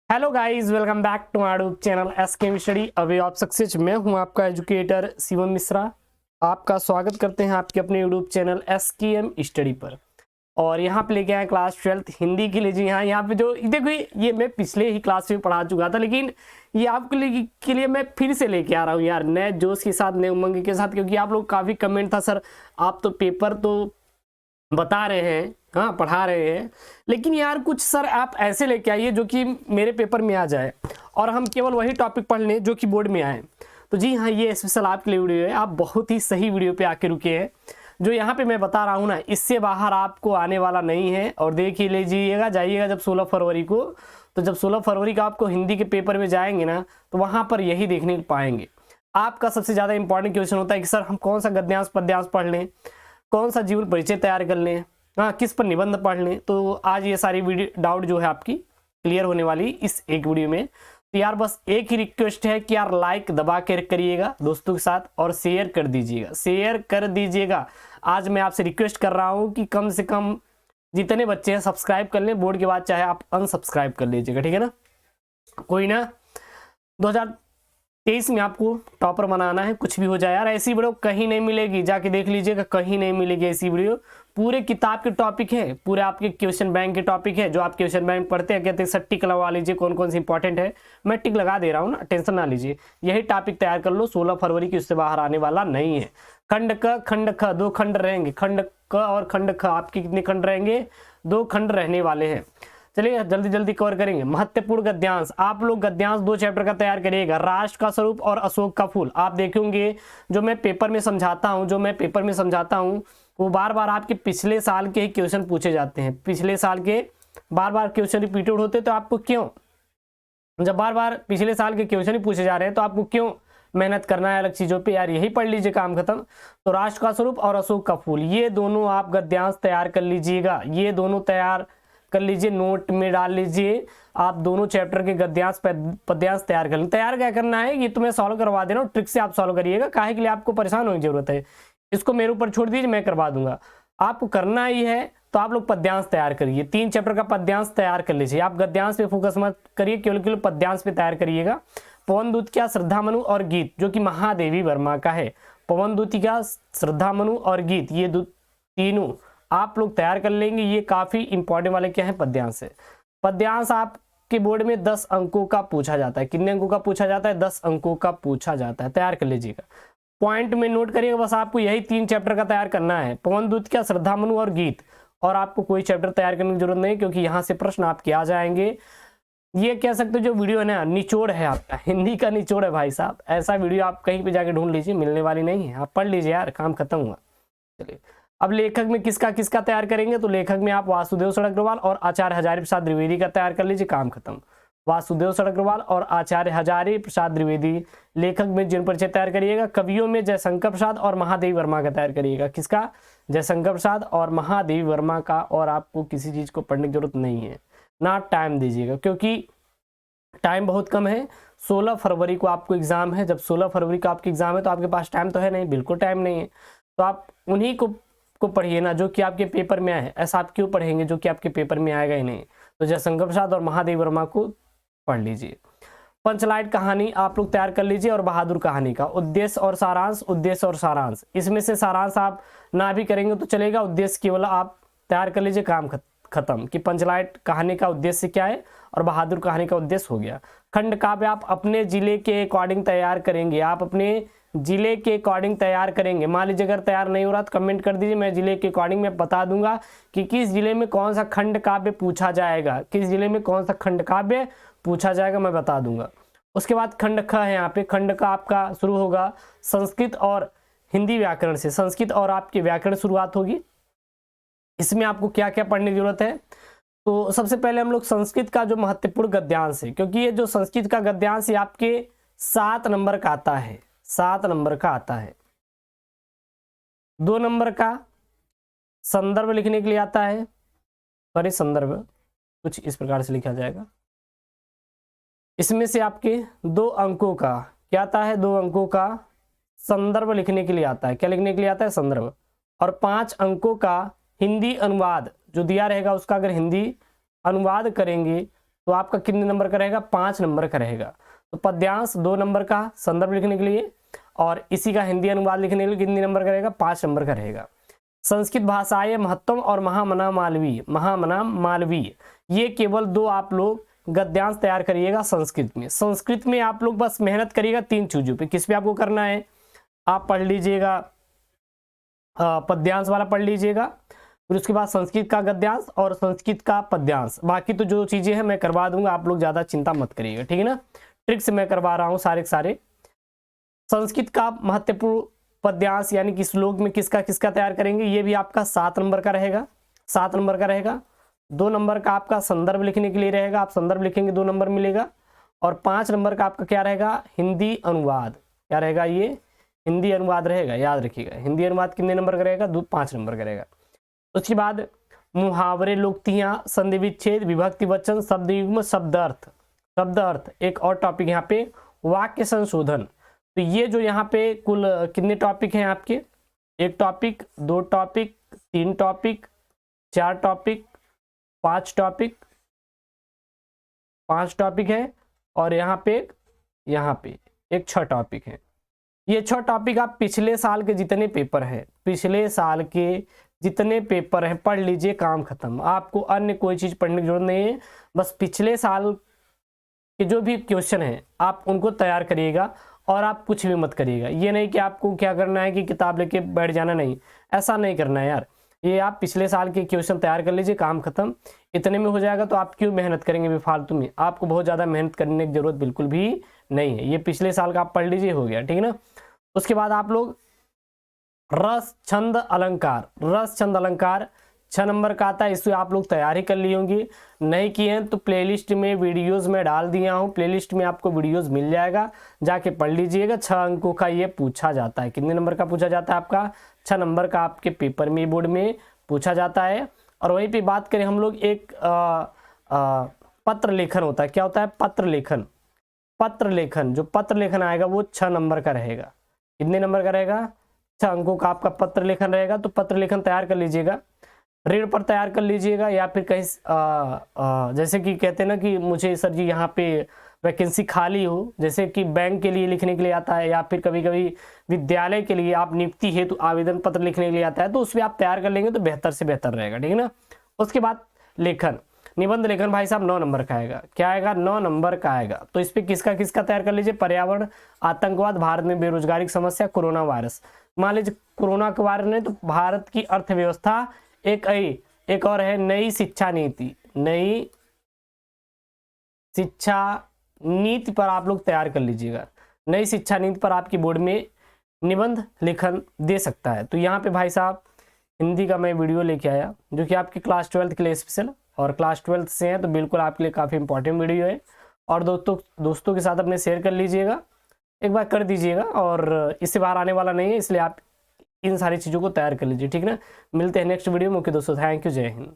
Hello guys, welcome back to my YouTube channel SKM study a way of success. मैं हूं आपका educator Shivam Mishra. आपका स्वागत करते हैं आपके अपने यूट्यूब चैनल एसकेएम स्टडी पर। और यहाँ पे लेके आए क्लास 12th हिंदी के लिए। जी हाँ, यहाँ पे जो देखो ये मैं पिछले ही क्लास में पढ़ा चुका था, लेकिन ये आपके लिए मैं फिर से लेके आ रहा हूँ यार, नए जोश के साथ, नए उमंग के साथ। क्योंकि आप लोग काफ़ी कमेंट था, सर आप तो पेपर तो बता रहे हैं, हाँ पढ़ा रहे हैं, लेकिन यार कुछ सर आप ऐसे लेके आइए जो कि मेरे पेपर में आ जाए और हम केवल वही टॉपिक पढ़ लें जो कि बोर्ड में आए। तो जी हाँ, ये स्पेशल आपके लिए वीडियो है। आप बहुत ही सही वीडियो पे आके रुके हैं। जो यहाँ पे मैं बता रहा हूँ ना, इससे बाहर आपको आने वाला नहीं है। और देख ही लीजिएगा, जाइएगा जब 16 फरवरी को, तो जब 16 फरवरी का आपको हिंदी के पेपर में जाएंगे ना, तो वहाँ पर यही देखने को पाएंगे। आपका सबसे ज़्यादा इंपॉर्टेंट क्वेश्चन होता है कि सर हम कौन सा गद्यांश पद्यांश पढ़ लें, कौन सा जीवन परिचय तैयार कर लें, हाँ किस पर निबंध पढ़ लें। तो आज ये सारी वीडियो डाउट जो है आपकी क्लियर होने वाली इस एक वीडियो में। तो यार बस एक ही रिक्वेस्ट है कि यार लाइक दबा के करिएगा दोस्तों के साथ और शेयर कर दीजिएगा, शेयर कर दीजिएगा। आज मैं आपसे रिक्वेस्ट कर रहा हूँ कि कम से कम जितने बच्चे हैं सब्सक्राइब कर लें। बोर्ड के बाद चाहे आप अनसब्सक्राइब कर लीजिएगा, ठीक है ना। कोई ना, 2023 में आपको टॉपर बनाना है, कुछ भी हो जाए यार। ऐसी वीडियो कहीं नहीं मिलेगी, जाके देख लीजिएगा, कहीं नहीं मिलेगी ऐसी वीडियो। पूरे किताब के टॉपिक है, पूरे आपके क्वेश्चन बैंक के टॉपिक है। जो आप क्वेश्चन बैंक पढ़ते हैं, कहते हैं सर टिक लगवा लीजिए कौन कौन सी इंपॉर्टेंट है। मैं टिक लगा दे रहा हूँ ना, टेंशन ना लीजिए। यही टॉपिक तैयार कर लो, 16 फरवरी की उससे बाहर आने वाला नहीं है। खंड क खंड ख, 2 खंड रहेंगे। खंड क और खंड ख आपके कितने खंड रहेंगे? 2 खंड रहने वाले हैं। चलिए जल्दी जल्दी कवर करेंगे। महत्वपूर्ण गद्यांश, आप लोग गद्यांश 2 चैप्टर का तैयार करिएगा। राष्ट्र का स्वरूप और अशोक का फूल। आप देखेंगे जो मैं पेपर में समझाता हूँ वो बार बार आपके पिछले साल के ही क्वेश्चन पूछे जाते हैं। पिछले साल के बार बार क्वेश्चन रिपीटेड होते, तो आपको क्यों, जब बार बार पिछले साल के क्वेश्चन ही पूछे जा रहे हैं तो आपको क्यों मेहनत करना है अलग चीज़ों पे। यार यही पढ़ लीजिए, काम खत्म। तो राष्ट्र का स्वरूप और अशोक का फूल, ये दोनों आप गद्यांश तैयार कर लीजिएगा। ये दोनों तैयार कर लीजिए, नोट में डाल लीजिए। आप दोनों चैप्टर के गद्यांश पद्यांश तैयार कर लें। तैयार क्या करना है, ये तो मैं सॉल्व करवा दे रहा हूँ, ट्रिक से आप सॉल्व करिएगा। काहे के लिए आपको परेशान होने की जरूरत है, इसको मेरे ऊपर छोड़ दीजिए, मैं करवा दूंगा। आपको करना ही है तो आप लोग पद्यांश तैयार करिए। 3 चैप्टर का पद्यांश तैयार कर लीजिए। आप गद्यांश पे फोकस मत करिए, केवल पद्यांश पे तैयार करिएगा। पवन दूतिका, श्रद्धा मनु और गीत, जो कि महादेवी वर्मा का है। पवन दूतिका, श्रद्धा मनु और गीत, ये तीनों आप लोग तैयार कर लेंगे। ये काफी इंपॉर्टेंट वाले क्या है, पद्यांश है। पद्यांश आपके बोर्ड में 10 अंकों का पूछा जाता है। कितने अंकों का पूछा जाता है? 10 अंकों का पूछा जाता है। तैयार कर लीजिएगा, पॉइंट में नोट करिएगा। बस आपको यही 3 चैप्टर का तैयार करना है, पवन दूतिका, श्रद्धा मनु और गीत। और आपको कोई चैप्टर तैयार करने की जरूरत नहीं, क्योंकि यहाँ से प्रश्न आपके आ जाएंगे। ये कह सकते हो जो वीडियो है ना, निचोड़ है आपका, हिंदी का निचोड़ है भाई साहब। ऐसा वीडियो आप कहीं पे जाके ढूंढ लीजिए, मिलने वाली नहीं है। आप पढ़ लीजिए यार, काम खत्म हुआ। चलिए अब लेखक में किसका किसका तैयार करेंगे। तो लेखक में आप वासुदेव सड़ग्रवाल और आचार्य हजारी प्रसाद द्विवेदी का तैयार कर लीजिए, काम खत्म। वासुदेव सड़ग्रवाल और आचार्य हजारी प्रसाद द्विवेदी। लेखक में जीवन परिचय तैयार करिएगा। कवियों में जयशंकर प्रसाद और महादेवी वर्मा का तैयार करिएगा। किसका? जयशंकर प्रसाद और महादेवी वर्मा का। और आपको किसी चीज को पढ़ने की जरूरत नहीं है, ना टाइम दीजिएगा, क्योंकि टाइम बहुत कम है। 16 फरवरी को आपको एग्जाम है। जब 16 फरवरी को आपकी एग्जाम है तो आपके पास टाइम तो है नहीं, बिल्कुल टाइम नहीं है। तो आप उन्हीं को पढ़िए ना जो कि आपके पेपर में आए। ऐसा आप क्यों पढ़ेंगे जो कि आपके पेपर में आएगा ही नहीं। तो जयशंकर प्रसाद और महादेवी वर्मा को पढ़ लीजिए। पंचलाइट कहानी आप लोग तैयार कर लीजिए। और बहादुर कहानी का उद्देश्य और सारांश, उद्देश्य और सारांश, इसमें से सारांश आप ना भी करेंगे तो चलेगा, उद्देश्य केवल आप तैयार कर लीजिए, काम खत्म। कि पंचलाइट कहानी का उद्देश्य क्या है और बहादुर कहानी का उद्देश्य हो गया। खंड काव्य आप अपने जिले के अकॉर्डिंग तैयार करेंगे। आप अपने जिले के अकॉर्डिंग तैयार करेंगे। मान लीजिए अगर तैयार नहीं हो रहा तो कमेंट कर दीजिए, मैं जिले के अकॉर्डिंग में बता दूंगा कि किस जिले में कौन सा खंड काव्य पूछा जाएगा, किस जिले में कौन सा खंड काव्य पूछा जाएगा, मैं बता दूंगा। उसके बाद खंड ख है। यहाँ पे खंड का आपका शुरू होगा संस्कृत और हिंदी व्याकरण से। संस्कृत और आपके व्याकरण शुरुआत होगी। इसमें आपको क्या क्या पढ़ने की जरूरत है। तो सबसे पहले हम लोग संस्कृत का जो महत्वपूर्ण गद्यांश है, क्योंकि ये जो संस्कृत का गद्यांश ये आपके 7 नंबर का आता है, 7 नंबर का आता है। 2 नंबर का संदर्भ लिखने के लिए आता है, सॉरी संदर्भ कुछ इस प्रकार से लिखा जाएगा। इसमें से आपके 2 अंकों का क्या आता है, 2 अंकों का संदर्भ लिखने के लिए आता है। क्या लिखने के लिए आता है? संदर्भ। और 5 अंकों का हिंदी अनुवाद जो दिया रहेगा उसका अगर हिंदी अनुवाद करेंगे तो आपका कितने नंबर का रहेगा, 5 नंबर का रहेगा। तो पद्यांश 2 नंबर का संदर्भ लिखने के लिए, और इसी का हिंदी अनुवाद लिखने के लिए कितने नंबर का रहेगा, 5 नंबर का रहेगा। संस्कृत भाषाएं महत्तम और महामना मालवीय, महामना मालवीय, ये केवल 2 आप लोग गद्यांश तैयार करिएगा संस्कृत में। संस्कृत में आप लोग बस मेहनत करिएगा 3 चीजों पे। किस पे आपको करना है, आप पढ़ लीजिएगा पद्यांश वाला पढ़ लीजिएगा, फिर उसके बाद संस्कृत का गद्यांश और संस्कृत का पद्यांश। बाकी तो जो चीजें हैं मैं करवा दूंगा, आप लोग ज्यादा चिंता मत करिएगा, ठीक है ना। ट्रिक्स मैं करवा रहा हूँ सारे के सारे। संस्कृत का महत्वपूर्ण पद्यांश यानी कि श्लोक में किसका किसका तैयार करेंगे, ये भी आपका 7 नंबर का रहेगा, 7 नंबर का रहेगा। 2 नंबर का आपका संदर्भ लिखने के लिए रहेगा, आप संदर्भ लिखेंगे 2 नंबर मिलेगा। और 5 नंबर का आपका क्या रहेगा, हिंदी अनुवाद, क्या रहेगा, ये हिंदी अनुवाद रहेगा, याद रखिएगा। हिंदी अनुवाद कितने नंबर का रहेगा, 5 नंबर का रहेगा। उसके बाद मुहावरे, लोकोक्तियां, संधि विच्छेद, विभक्ति वचन, शब्द युग्म, शब्द अर्थ, शब्द अर्थ। एक और टॉपिक यहाँ पे वाक्य संशोधन। तो ये जो यहाँ पे कुल कितने टॉपिक हैं आपके, 1 topic, 2 topic, 3 topic, 4 topic, 5 topic, 5 topic है, और यहाँ पे एक 6 टॉपिक है। ये 6 टॉपिक आप पिछले साल के जितने पेपर हैं, पिछले साल के जितने पेपर हैं पढ़ लीजिए, काम खत्म। आपको अन्य कोई चीज पढ़ने की जरूरत नहीं है, बस पिछले साल के जो भी क्वेश्चन हैं आप उनको तैयार करिएगा, और आप कुछ भी मत करिएगा। ये नहीं कि आपको क्या करना है कि किताब लेके बैठ जाना, नहीं, ऐसा नहीं करना है यार। ये आप पिछले साल के क्वेश्चन तैयार कर लीजिए, काम खत्म। इतने में हो जाएगा, तो आप क्यों मेहनत करेंगे बेफालतू में, आपको बहुत ज़्यादा मेहनत करने की जरूरत बिल्कुल भी नहीं है। ये पिछले साल का आप पढ़ लीजिए, हो गया, ठीक है ना। उसके बाद आप लोग रस छंद अलंकार, रस छंद अलंकार 6 नंबर का आता है, इससे आप लोग तैयारी कर ली होंगी। नहीं किए हैं तो प्लेलिस्ट में वीडियोस में डाल दिया हूँ, प्लेलिस्ट में आपको वीडियोस मिल जाएगा, जाके पढ़ लीजिएगा। 6 अंकों का ये पूछा जाता है। कितने नंबर का पूछा जाता है आपका, 6 नंबर का आपके पेपर में, बोर्ड में पूछा जाता है। और वहीं पे बात करें हम लोग, एक पत्र लेखन होता है। क्या होता है, पत्र लेखन। पत्र लेखन, जो पत्र लेखन आएगा वो 6 नंबर का रहेगा। कितने नंबर का रहेगा, 6 अंकों का आपका पत्र लेखन रहेगा। तो पत्र लेखन तैयार कर लीजिएगा, ऋण पर तैयार कर लीजिएगा, या फिर कहीं जैसे कि कहते हैं ना कि मुझे सर जी यहाँ पे वैकेंसी खाली हो, जैसे कि बैंक के लिए लिखने के लिए आता है, या फिर कभी कभी विद्यालय के लिए आप नियुक्ति हेतु आवेदन पत्र लिखने के लिए आता है, तो उसमें आप तैयार कर लेंगे तो बेहतर से बेहतर रहेगा, ठीक है ना। उसके बाद लेखन, निबंध लेखन भाई साहब 9 नंबर का आएगा। क्या आएगा, 9 नंबर का आएगा। तो इस पर किसका किसका तैयार कर लीजिए, पर्यावरण, आतंकवाद, भारत में बेरोजगारी की समस्या, कोरोना वायरस। मान लीजिए कोरोना के वायरस ने तो भारत की अर्थव्यवस्था, एक और है नई शिक्षा नीति, नई शिक्षा नीति पर आप लोग तैयार कर लीजिएगा। नई शिक्षा नीति पर आपकी बोर्ड में निबंध लेखन दे सकता है। तो यहाँ पे भाई साहब हिंदी का मैं वीडियो लेके आया, जो कि आपकी क्लास 12 के लिए स्पेशल, और क्लास 12 से हैं तो बिल्कुल आपके लिए काफ़ी इंपॉर्टेंट वीडियो है। और दोस्तों के साथ अपने शेयर कर लीजिएगा, एक बार कर दीजिएगा, और इससे बाहर आने वाला नहीं है, इसलिए आप इन सारी चीज़ों को तैयार कर लीजिए, ठीक है ना। मिलते हैं नेक्स्ट वीडियो में। ओके दोस्तों, थैंक यू, जय हिंद।